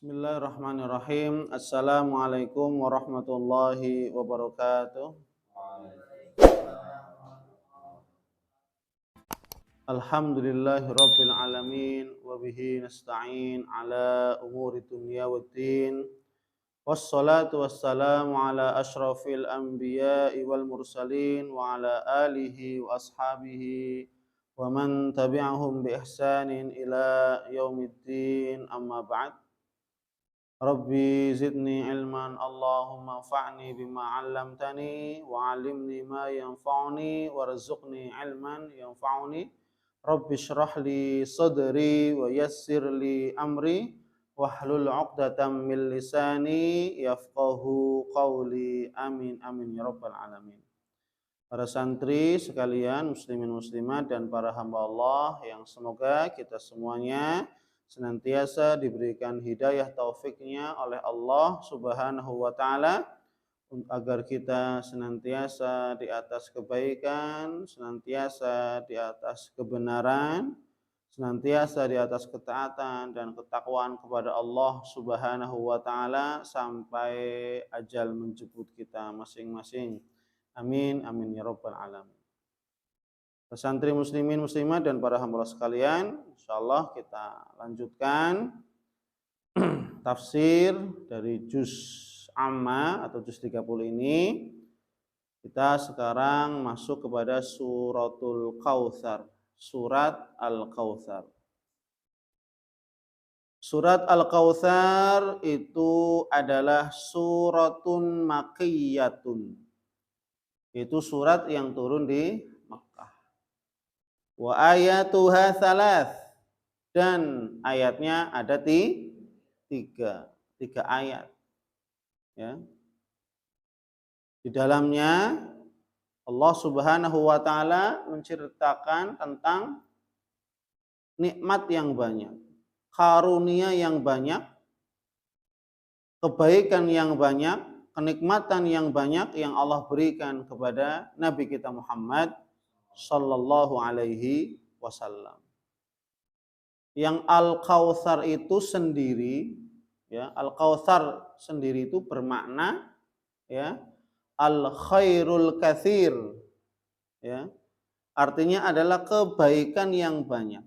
Bismillahirrahmanirrahim. Assalamualaikum warahmatullahi wabarakatuh. Alhamdulillahi rabbil alamin wa bihi nasta'in ala umuri dunya waddin. Wassalatu wassalamu ala asyrafil anbiya'i wal mursalin wa ala alihi wa ashabihi wa man tabi'ahum bi ihsanin ila yaumiddin, amma ba'd. Rabbi zidni ilman, Allahumma fa'ni bima 'allamtani wa 'allimni ma yanfa'uni warzuqni ilman yanfa'uni. Rabbi shrah li sadri wa yassir li amri wahlul 'uqdatam min lisani yafqahu qawli. Amin amin ya rabbal alamin. Para santri sekalian, muslimin muslimat dan para hamba Allah yang semoga kita semuanya senantiasa diberikan hidayah taufiknya oleh Allah Subhanahu wa taala agar kita senantiasa di atas kebaikan, senantiasa di atas kebenaran, senantiasa di atas ketaatan dan ketakwaan kepada Allah Subhanahu wa taala sampai ajal menjemput kita masing-masing. Amin amin ya rabbal alamin. Santri muslimin muslimat dan para hamba sekalian, insyaallah kita lanjutkan tafsir dari juz amma atau juz 30 ini. Kita sekarang masuk kepada suratul Kautsar, surat Al-Kautsar. Surat Al-Kautsar itu adalah suratun makkiyatun. Itu surat yang turun di Makkah. Wa ayatuha thalath, dan ayatnya ada tiga ayat. Ya. Di dalamnya Allah Subhanahu wa taala menceritakan tentang nikmat yang banyak, karunia yang banyak, kebaikan yang banyak, kenikmatan yang banyak yang Allah berikan kepada Nabi kita Muhammad sallallahu alaihi wasallam. Yang Al-Kautsar itu sendiri, ya, Al-Kautsar sendiri itu bermakna, ya, al-khairul katsir, ya. Artinya adalah kebaikan yang banyak.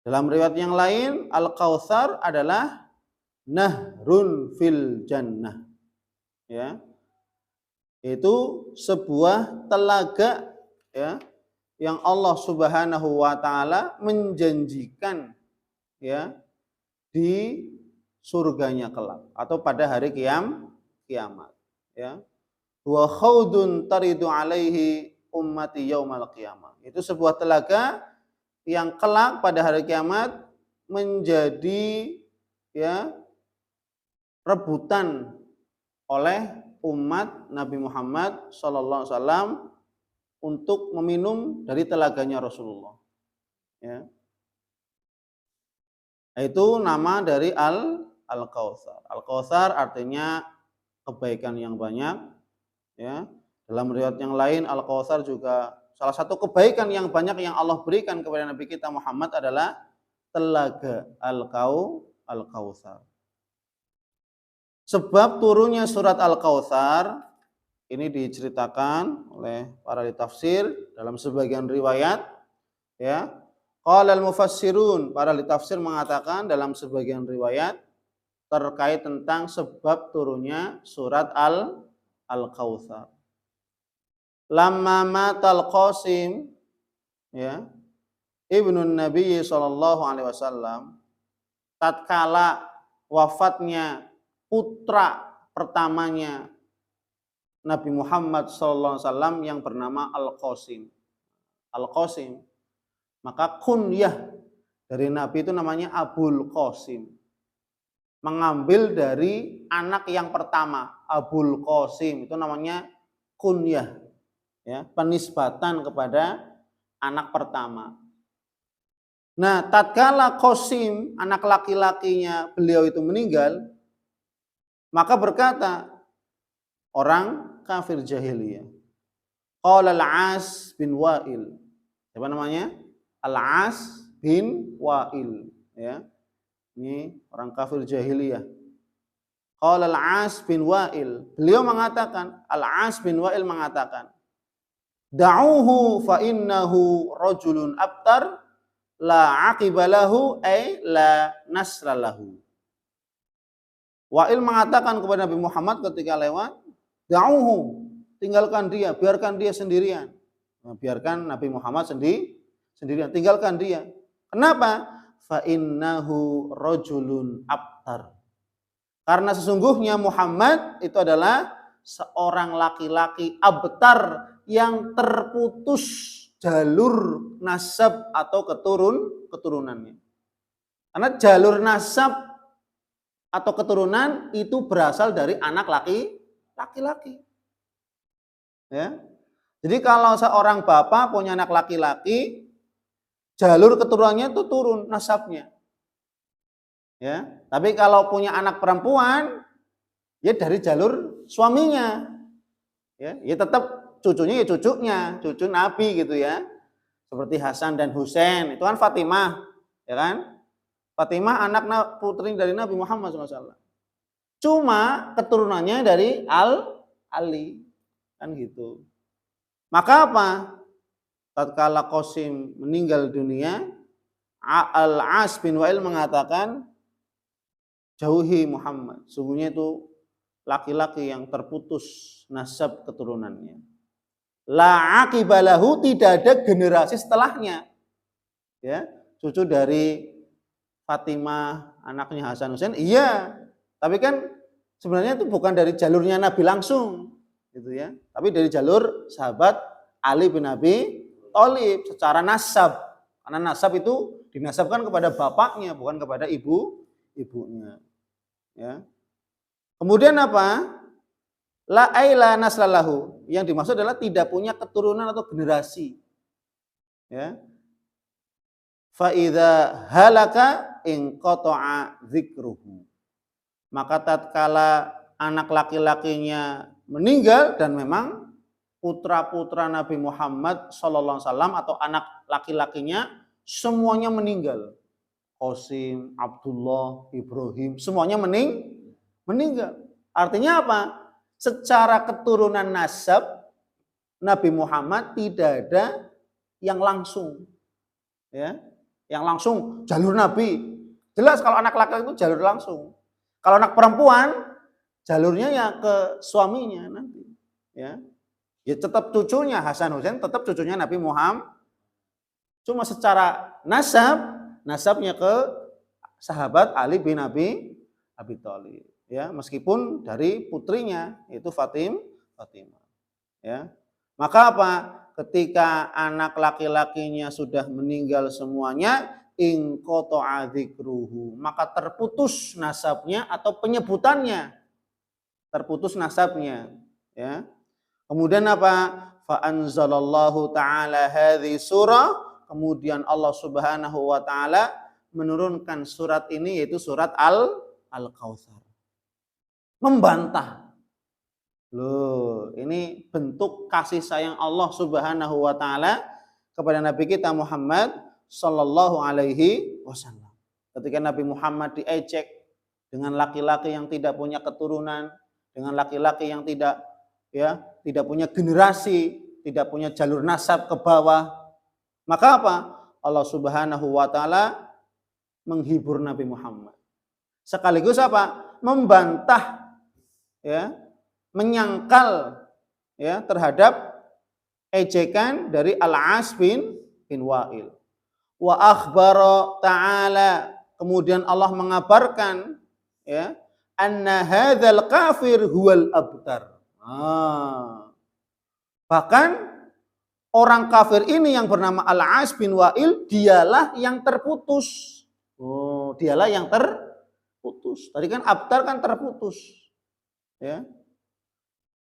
Dalam riwayat yang lain, Al-Kautsar adalah nahrun fil jannah, ya. Itu sebuah telaga, ya, yang Allah Subhanahu wa taala menjanjikan, ya, di surganya kelak atau pada hari kiamat, ya. Wa khaudun taridu alaihi ummati yaumal qiyamah. Itu sebuah telaga yang kelak pada hari kiamat menjadi, ya, rebutan oleh umat Nabi Muhammad sallallahu alaihi wasallam untuk meminum dari telaganya Rasulullah. Ya. Itu nama dari Al-Kautsar. Al-Kautsar artinya kebaikan yang banyak, ya. Dalam riwayat yang lain Al-Kautsar juga salah satu kebaikan yang banyak yang Allah berikan kepada Nabi kita Muhammad adalah telaga Al-Kautsar. Sebab turunnya surat Al-Kautsar ini diceritakan oleh para tafsir dalam sebagian riwayat, ya. Qala al-mufassirun, para tafsir mengatakan dalam sebagian riwayat terkait tentang sebab turunnya surat Al-Kautsar. Lamma matal Qasim, ya, ibnu Nabi sallallahu alaihi wasallam, tatkala wafatnya putra pertamanya Nabi Muhammad sallallahu alaihi wasallam yang bernama Al-Qasim. Al-Qasim. Maka kunyah dari Nabi itu namanya Abul Qasim. Mengambil dari anak yang pertama, Abul Qasim, itu namanya kunyah, ya, penisbatan kepada anak pertama. Nah, tatkala Qasim, anak laki-lakinya beliau itu meninggal, maka berkata orang kafir jahiliyah, qala Al-As bin Wa'il. Siapa namanya? Al-As bin Wa'il, ya. Ini orang kafir jahiliyah. Qala Al-As bin Wa'il. Beliau mengatakan, Al-As bin Wa'il mengatakan, da'uhu fa innahu rajulun abtar la aqibalahu ay la nasralahu. Wa'il mengatakan kepada Nabi Muhammad ketika lewat, da'uhu, tinggalkan dia, biarkan dia sendirian. Nah, biarkan Nabi Muhammad sendirian, tinggalkan dia. Kenapa? Fa innahu rajulun abtar. Karena sesungguhnya Muhammad itu adalah seorang laki-laki abtar yang terputus jalur nasab atau keturunannya. Karena jalur nasab atau keturunan itu berasal dari anak laki-laki. Ya. Jadi kalau seorang bapak punya anak laki-laki, jalur keturunannya itu turun nasabnya. Ya, tapi kalau punya anak perempuan, ya dari jalur suaminya. Ya tetap cucunya ya cucu Nabi gitu ya. Seperti Hasan dan Husain, itu kan Fatimah, ya kan? Fatimah anak putri dari Nabi Muhammad SAW. Cuma keturunannya dari Ali, kan gitu. Maka apa? Tatkala Qasim meninggal dunia, Al-As bin Wa'il mengatakan, jauhi Muhammad, sungguhnya itu laki-laki yang terputus nasab keturunannya. La aqibalahu, tidak ada generasi setelahnya. Ya, cucu dari Fatimah, anaknya Hasan Husain, iya. Tapi kan sebenarnya itu bukan dari jalurnya Nabi langsung, gitu ya. Tapi dari jalur sahabat Ali bin Abi Thalib secara nasab. Karena nasab itu dinasabkan kepada bapaknya, bukan kepada ibunya. Ya. Kemudian apa? La aila naslalahu. Yang dimaksud adalah tidak punya keturunan atau generasi. Ya. Fa idza halaka inqata'a dzikruhu. Maka tatkala anak laki-lakinya meninggal, dan memang putra-putra Nabi Muhammad sallallahu alaihi wasallam atau anak laki-lakinya semuanya meninggal. Qasim, Abdullah, Ibrahim, semuanya meninggal. Artinya apa? Secara keturunan nasab Nabi Muhammad tidak ada yang langsung. Ya, yang langsung jalur Nabi. Jelas kalau anak laki-laki itu jalur langsung. Kalau anak perempuan jalurnya ya ke suaminya nanti. Ya. Ya tetap cucunya Hasan Husain, tetap cucunya Nabi Muhammad. Cuma secara nasabnya ke sahabat Ali bin Abi Thalib. Ya, meskipun dari putrinya itu Fatimah. Ya. Maka apa? Ketika anak laki-lakinya sudah meninggal semuanya, inqata'a dzikruhu, maka terputus nasabnya atau penyebutannya. Terputus nasabnya, ya. Kemudian apa? Fa anzalallahu ta'ala hadhihi surah, kemudian Allah Subhanahu wa taala menurunkan surat ini, yaitu surat Al-Kautsar. Membantah. Loh, ini bentuk kasih sayang Allah Subhanahu wa taala kepada Nabi kita Muhammad sallallahu alaihi wasallam. Ketika Nabi Muhammad diejek dengan laki-laki yang tidak punya keturunan, dengan laki-laki yang tidak punya generasi, tidak punya jalur nasab ke bawah. Maka apa? Allah Subhanahu wa taala menghibur Nabi Muhammad. Sekaligus apa? Membantah, ya, menyangkal, ya, terhadap ejekan dari Al-As bin Wa'il. Wa akhbara ta'ala, kemudian Allah mengabarkan, ya, anna hadzal kafir huwal abtar. Bahkan orang kafir ini yang bernama Al-As bin Wa'il, dialah yang terputus. Dialah yang terputus. Tadi kan abtar kan terputus. Ya.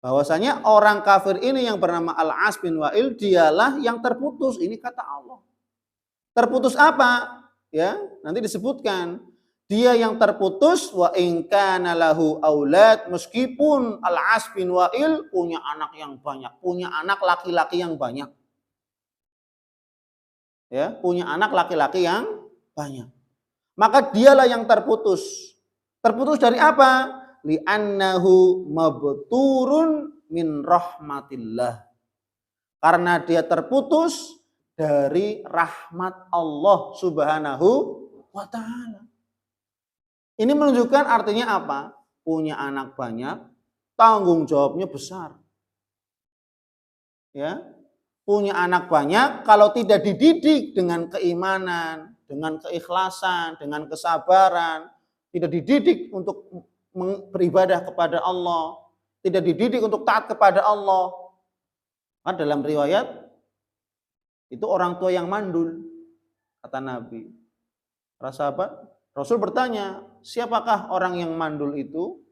Bahwasanya orang kafir ini yang bernama Al-As bin Wa'il, dialah yang terputus. Ini kata Allah. Terputus apa? Ya, nanti disebutkan. Dia yang terputus, wa in kana lahu aulad, meskipun Al-As bin Wa'il punya anak yang banyak, punya anak laki-laki yang banyak. Ya, punya anak laki-laki yang banyak. maka dialah yang terputus. Terputus dari apa? Li'annahu mabturun min rahmatillah. Karena dia terputus dari rahmat Allah Subhanahu wa ta'ala. Ini menunjukkan artinya apa? Punya anak banyak, tanggung jawabnya besar. Ya, punya anak banyak, kalau tidak dididik dengan keimanan, dengan keikhlasan, dengan kesabaran, tidak dididik untuk beribadah kepada Allah, tidak dididik untuk taat kepada Allah. Nah, dalam riwayat itu orang tua yang mandul, kata Nabi. Para sahabat, Rasul bertanya, siapakah orang yang mandul itu?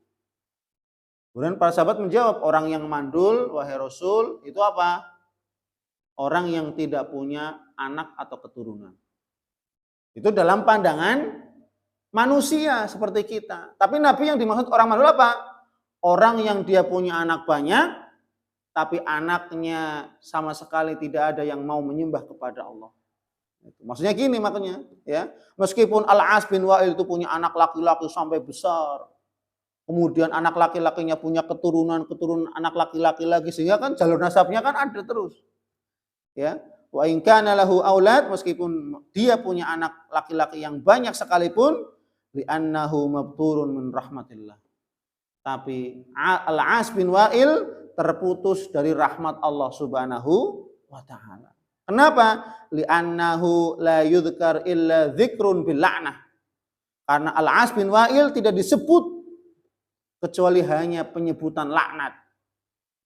Kemudian para sahabat menjawab, orang yang mandul, wahai Rasul, itu apa? Orang yang tidak punya anak atau keturunan. Itu dalam pandangan manusia seperti kita. Tapi Nabi yang dimaksud orang mandul apa? Orang yang dia punya anak banyak, tapi anaknya sama sekali tidak ada yang mau menyembah kepada Allah. Maksudnya gini makanya, ya. Meskipun Al-As bin Wa'il itu punya anak laki-laki sampai besar, kemudian anak laki-lakinya punya keturunan anak laki-laki lagi, sehingga kan jalur nasabnya kan ada terus. Ya, wa in kana lahu aulad, meskipun dia punya anak laki-laki yang banyak sekalipun, li'annahu mabturun min rahmatillah. Tapi Al-As bin Wa'il terputus dari rahmat Allah Subhanahu wa ta'ala. Kenapa? Li'annahu la yudhkar illa dzikrun bil la'nah. Karena Al-As bin Wa'il tidak disebut kecuali hanya penyebutan laknat.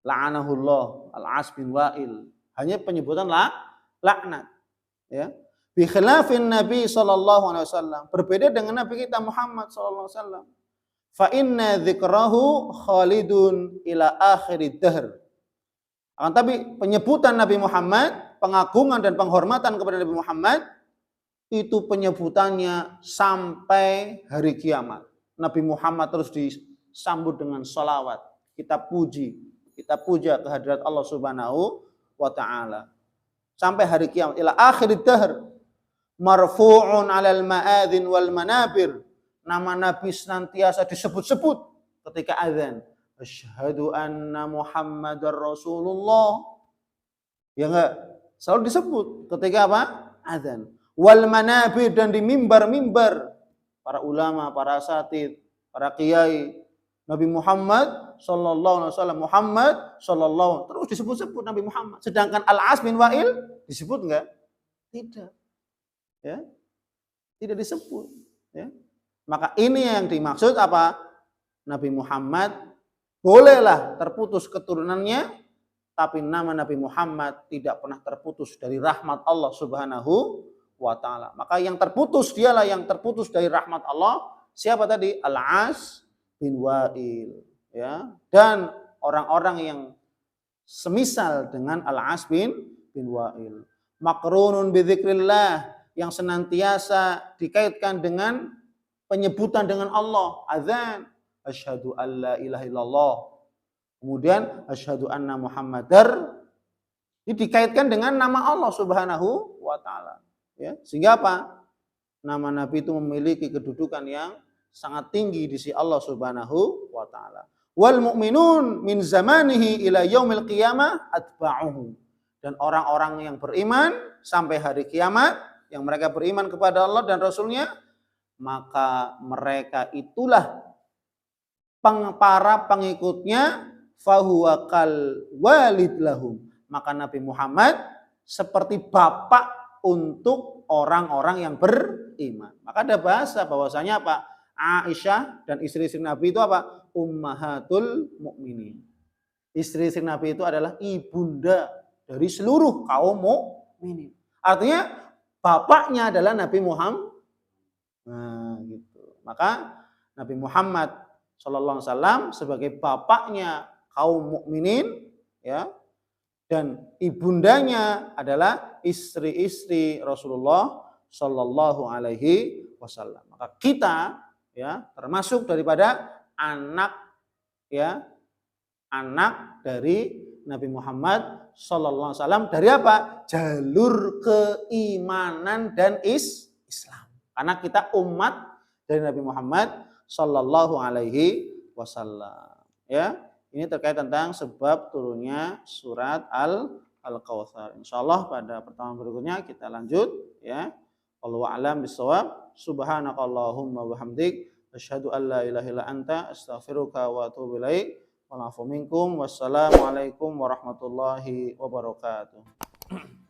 La'anahullah Al-As bin Wa'il. Hanya penyebutan laknat. Ya. Bi khilafin Nabi sallallahu alaihi wasallam. Berbeda dengan Nabi kita Muhammad sallallahu alaihi wasallam. Fa inna dzikrahu khalidun ila akhirid dahr. Akan tapi penyebutan Nabi Muhammad, pengagungan dan penghormatan kepada Nabi Muhammad, itu penyebutannya sampai hari kiamat. Nabi Muhammad terus disambut dengan salawat. Kita puja kehadirat Allah Subhanahu wa ta'ala. Sampai hari kiamat. Ila akhirid dahr. Marfu'un alal ma'adhin wal manabir. Nama Nabi senantiasa disebut-sebut ketika azan. Asyhadu anna Muhammadar Rasulullah. Ya enggak? Selalu disebut ketika apa? Azan. Wal manabir, dan di mimbar-mimbar. Para ulama, para asatidz, para kiai. Nabi Muhammad sallallahu alaihi wasallam, Muhammad sallallahu, terus disebut-sebut Nabi Muhammad. Sedangkan Al-As bin Wa'il disebut enggak? Tidak. Ya. Tidak disebut, ya. Maka ini yang dimaksud apa? Nabi Muhammad bolehlah terputus keturunannya, tapi nama Nabi Muhammad tidak pernah terputus dari rahmat Allah Subhanahu wa ta'ala. Maka yang terputus, dialah yang terputus dari rahmat Allah. Siapa tadi? Al-As bin Wa'il, ya. Dan orang-orang yang semisal dengan Al-As bin Wa'il. Makrunun bi dzikrillah, yang senantiasa dikaitkan dengan penyebutan dengan Allah. Azan, asyhadu alla ilaha illallah. Kemudian asyhadu anna Muhammadar, ini dikaitkan dengan nama Allah Subhanahu wa ta'ala, ya. Sehingga apa? Nama Nabi itu memiliki kedudukan yang sangat tinggi di sisi Allah Subhanahu wa ta'ala. Wal mu'minun min zamanihi ila yaumil qiyamah atba'uhu. Dan orang-orang yang beriman sampai hari kiamat, yang mereka beriman kepada Allah dan Rasulnya, maka mereka itulah para pengikutnya, fahuwa kal walid lahum. Maka Nabi Muhammad seperti bapak untuk orang-orang yang beriman. Maka ada bahasa bahwasanya apa? Aisyah dan istri-istri Nabi itu apa? Ummahatul mukminin. Istri-istri Nabi itu adalah ibunda dari seluruh kaum mukminin. Artinya bapaknya adalah Nabi Muhammad. Nah, gitu. Maka Nabi Muhammad sallallahu alaihi wasallam sebagai bapaknya kaum mukminin, ya. Dan ibundanya adalah istri-istri Rasulullah sallallahu alaihi wasallam. Maka kita, ya, termasuk daripada anak, ya, anak dari Nabi Muhammad sallallahu alaihi wasallam. Dari apa? Jalur keimanan dan Islam. Karena kita umat dari Nabi Muhammad sallallahu alaihi wasallam. Ya, ini terkait tentang sebab turunnya surat Al-Kautsar. Insyaallah pada pertemuan berikutnya kita lanjut ya. Wallahu a'lam bishawab. Subhanakallahumma wa bihamdik asyhadu an la ilaha illa anta astaghfiruka wa atubu ilaik. Wa afu minkum. Wassalamualaikum warahmatullahi wabarakatuh.